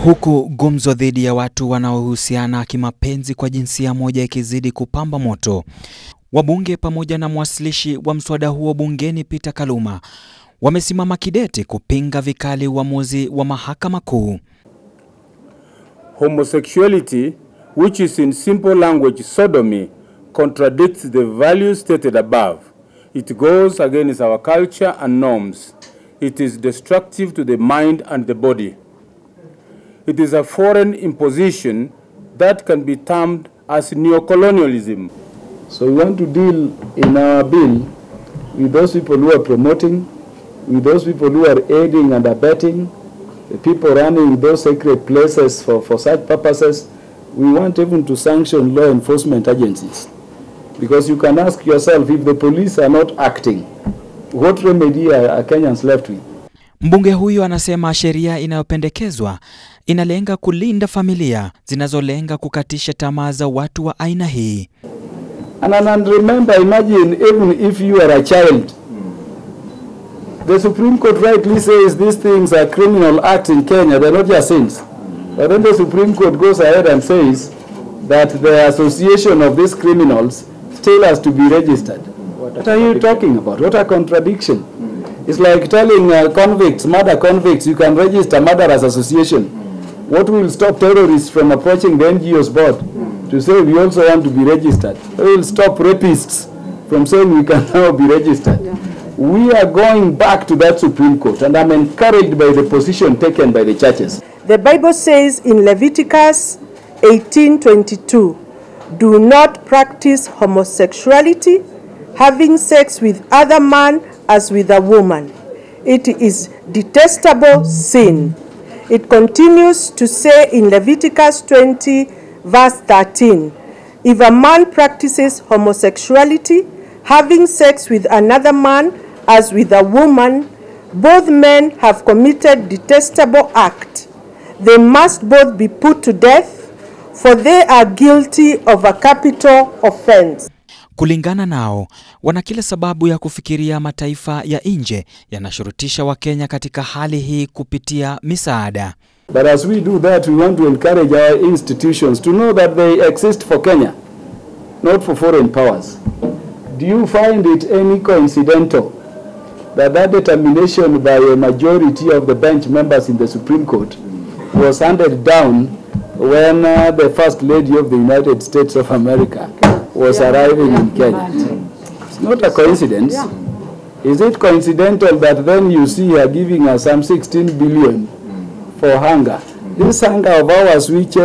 Huku gumzo dhidi ya watu wanaohusiana kimapenzi kwa jinsia moja ikizidi kupamba moto, wabunge pamoja na mwasilishi wa mswada huo bungeni Peter Kaluma wamesimama kidete kupinga vikali uamuzi wa Mahakama Kuu. Homosexuality, which is in simple language sodomy, contradicts the values stated above. It goes against our culture and norms. It is destructive to the mind and the body. It is a foreign imposition that can be termed as neocolonialism. So we want to deal in our bill with those people who are promoting, with those people who are aiding and abetting, the people running those sacred places for such purposes. We want even to sanction law enforcement agencies. Because you can ask yourself, if the police are not acting, what remedy are Kenyans left with? Mbunge huyu anasema sheria inayopendekezwa inalenga kulinda familia zinazolenga kukatisha tamaa za watu wa aina hii. And remember, imagine even if you are a child, the Supreme Court rightly says these things are criminal acts in Kenya, they're not just sins. But then the Supreme Court goes ahead and says that the association of these criminals still has to be registered. What are you talking about? What a contradiction. It's like telling convicts, murder convicts, you can register murderers association. What will stop terrorists from approaching the NGO's board to say we also want to be registered? It will stop rapists from saying we can now be registered. Yeah. We are going back to that Supreme Court, and I'm encouraged by the position taken by the churches. The Bible says in Leviticus 18:22, do not practice homosexuality, having sex with other man as with a woman. It is detestable sin. It continues to say in Leviticus 20 verse 13, if a man practices homosexuality, having sex with another man as with a woman, both men have committed detestable act. They must both be put to death, for they are guilty of a capital offense. Kulingana nao, wana kila sababu ya kufikiria mataifa ya nje yanashurutisha Wakenya katika hali hii kupitia misaada. But as we do that, we want to encourage our institutions to know that they exist for Kenya, not for foreign powers. Do you find it any coincidental that that determination by a majority of the bench members in the Supreme Court was handed down when the First Lady of the United States of America was arriving in Kenya? It's not a coincidence. Is it coincidental that then you see her giving us some 16 billion for hunger? This hunger of ours, which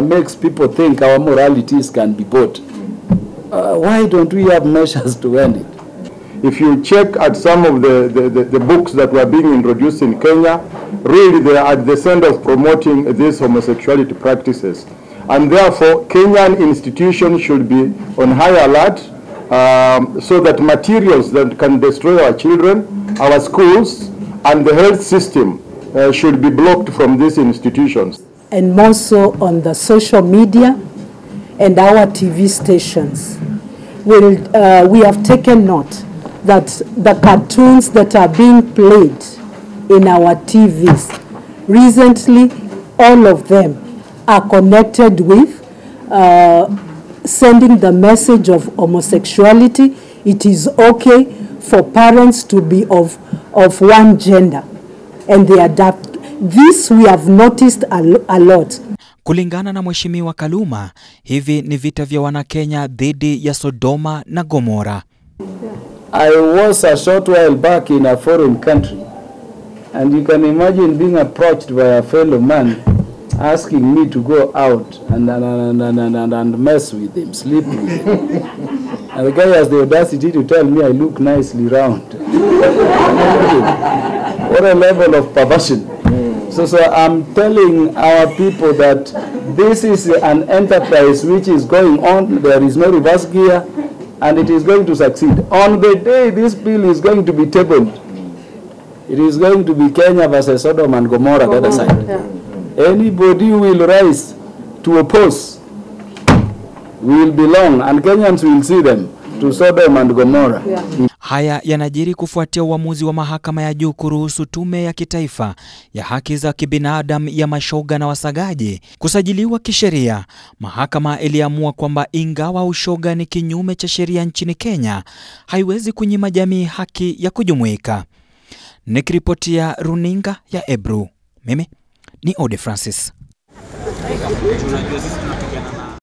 makes people think our moralities can be bought. Why don't we have measures to end it? If you check at some of the books that were being introduced in Kenya, really they are at the center of promoting these homosexuality practices. And therefore, Kenyan institutions should be on high alert so that materials that can destroy our children, our schools, and the health system should be blocked from these institutions. And more so on the social media and our TV stations. We have taken note that the cartoons that are being played in our TVs, recently all of them are connected with sending the message of homosexuality. It is okay for parents to be of one gender, and they adapt. This we have noticed a lot. Kulingana na Mheshimiwa Kaluma, hivi ni vita vya Wanakenya dhidi ya Sodoma na Gomora. I was a short while back in a foreign country, and you can imagine being approached by a fellow man asking me to go out and mess with him, sleep with him. And the guy has the audacity to tell me I look nicely round. What a level of perversion. So I'm telling our people that this is an enterprise which is going on. There is no reverse gear, and it is going to succeed. On the day this bill is going to be tabled, it is going to be Kenya versus Sodom and Gomorrah, the other side. Yeah. Anybody who will rise to oppose will belong, and Kenyans will see them, to Sodom and Gomorrah. Yeah. Haya yanajiri kufuatia uamuzi wa Mahakama ya Juu kuruhusu Tume ya Kitaifa ya Haki za Kibinadamu ya Mashoga na Wasagaji kusajiliwa kisheria. Mahakama iliamua kwamba ingawa ushoga ni kinyume cha sheria nchini Kenya, haiwezi kunyima jamii haki ya kujumuika. Nikiripotia runinga ya Ebru, mimi ni Ode Francis.